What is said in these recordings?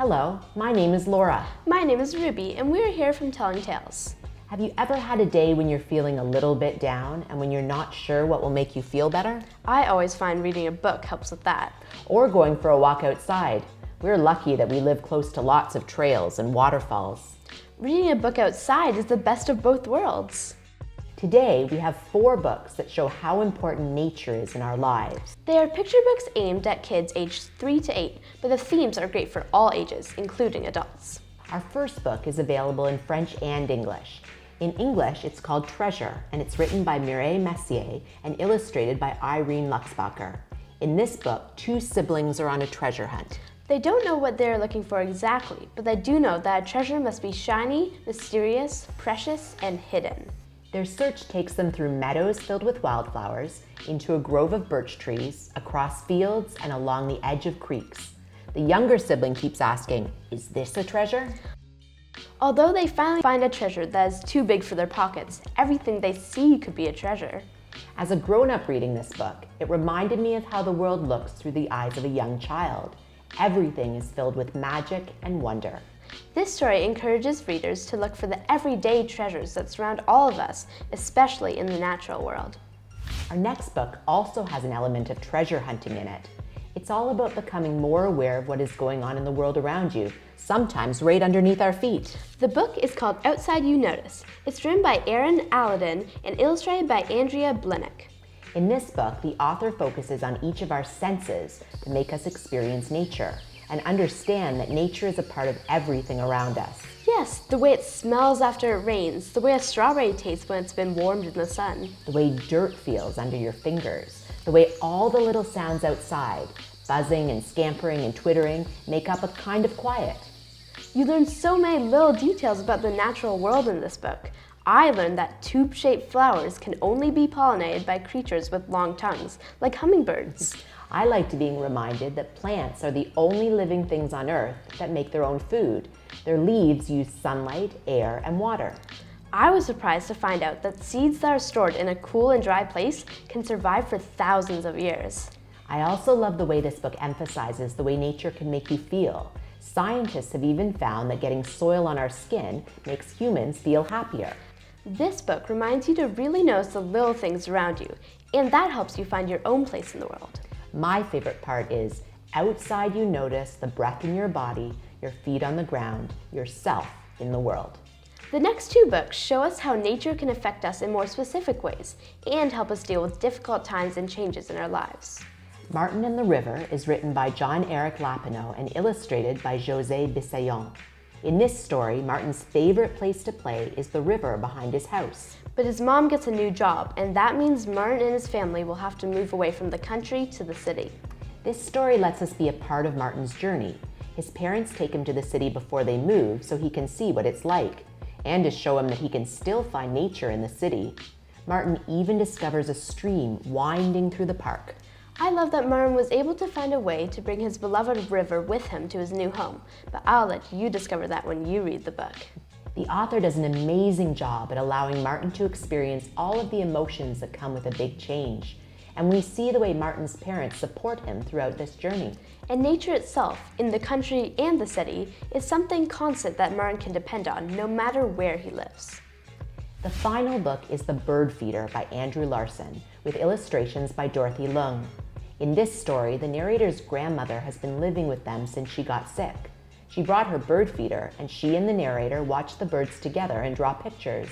Hello, my name is Laura. My name is Ruby, and we're here from Telling Tales. Have you ever had a day when you're feeling a little bit down and when you're not sure what will make you feel better? I always find reading a book helps with that. Or going for a walk outside. We're lucky that we live close to lots of trails and waterfalls. Reading a book outside is the best of both worlds. Today, we have 4 books that show how important nature is in our lives. They are picture books aimed at kids aged 3 to 8, but the themes are great for all ages, including adults. Our first book is available in French and English. In English, it's called Tresor, and it's written by Mireille Messier and illustrated by Irene Luxbacher. In this book, 2 siblings are on a treasure hunt. They don't know what they're looking for exactly, but they do know that a treasure must be shiny, mysterious, precious, and hidden. Their search takes them through meadows filled with wildflowers, into a grove of birch trees, across fields, and along the edge of creeks. The younger sibling keeps asking, "Is this a treasure?" Although they finally find a treasure that is too big for their pockets, everything they see could be a treasure. As a grown-up reading this book, it reminded me of how the world looks through the eyes of a young child. Everything is filled with magic and wonder. This story encourages readers to look for the everyday treasures that surround all of us, especially in the natural world. Our next book also has an element of treasure hunting in it. It's all about becoming more aware of what is going on in the world around you, sometimes right underneath our feet. The book is called Outside You Notice. It's written by Erin Alladin and illustrated by Andrea Blinick. In this book, the author focuses on each of our senses to make us experience nature and understand that nature is a part of everything around us. Yes, the way it smells after it rains, the way a strawberry tastes when it's been warmed in the sun. The way dirt feels under your fingers, the way all the little sounds outside, buzzing and scampering and twittering, make up a kind of quiet. You learn so many little details about the natural world in this book. I learned that tube-shaped flowers can only be pollinated by creatures with long tongues, like hummingbirds. I liked being reminded that plants are the only living things on Earth that make their own food. Their leaves use sunlight, air, and water. I was surprised to find out that seeds that are stored in a cool and dry place can survive for thousands of years. I also love the way this book emphasizes the way nature can make you feel. Scientists have even found that getting soil on our skin makes humans feel happier. This book reminds you to really notice the little things around you, and that helps you find your own place in the world. My favorite part is, outside you notice the breath in your body, your feet on the ground, yourself in the world. The next 2 books show us how nature can affect us in more specific ways and help us deal with difficult times and changes in our lives. Martin and the River is written by John-Eric Lapinot and illustrated by José Bissaillon. In this story, Martin's favorite place to play is the river behind his house. But his mom gets a new job, and that means Martin and his family will have to move away from the country to the city. This story lets us be a part of Martin's journey. His parents take him to the city before they move so he can see what it's like, and to show him that he can still find nature in the city. Martin even discovers a stream winding through the park. I love that Martin was able to find a way to bring his beloved river with him to his new home, but I'll let you discover that when you read the book. The author does an amazing job at allowing Martin to experience all of the emotions that come with a big change. And we see the way Martin's parents support him throughout this journey. And nature itself, in the country and the city, is something constant that Martin can depend on no matter where he lives. The final book is The Bird Feeder by Andrew Larson, with illustrations by Dorothy Leung. In this story, the narrator's grandmother has been living with them since she got sick. She brought her bird feeder, and she and the narrator watch the birds together and draw pictures.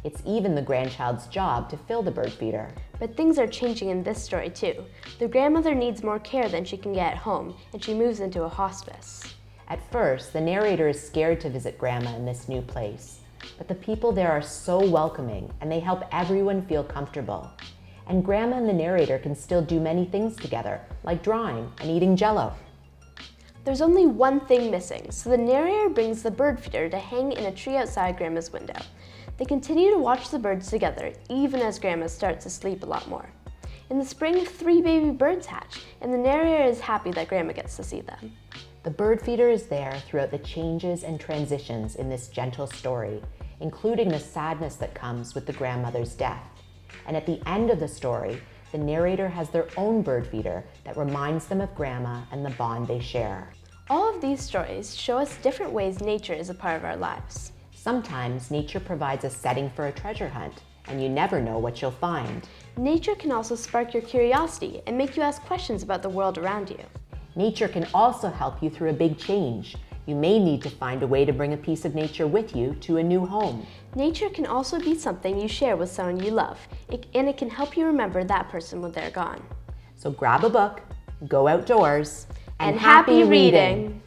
It's even the grandchild's job to fill the bird feeder. But things are changing in this story too. The grandmother needs more care than she can get at home, and she moves into a hospice. At first, the narrator is scared to visit Grandma in this new place. But the people there are so welcoming, and they help everyone feel comfortable. And Grandma and the narrator can still do many things together, like drawing and eating Jell-O. There's only one thing missing, so the narrator brings the bird feeder to hang in a tree outside Grandma's window. They continue to watch the birds together, even as Grandma starts to sleep a lot more. In the spring, 3 baby birds hatch, and the narrator is happy that Grandma gets to see them. The bird feeder is there throughout the changes and transitions in this gentle story, including the sadness that comes with the grandmother's death. And at the end of the story, the narrator has their own bird feeder that reminds them of Grandma and the bond they share. All of these stories show us different ways nature is a part of our lives. Sometimes nature provides a setting for a treasure hunt, and you never know what you'll find. Nature can also spark your curiosity and make you ask questions about the world around you. Nature can also help you through a big change. You may need to find a way to bring a piece of nature with you to a new home. Nature can also be something you share with someone you love, and it can help you remember that person when they're gone. So grab a book, go outdoors, And happy reading!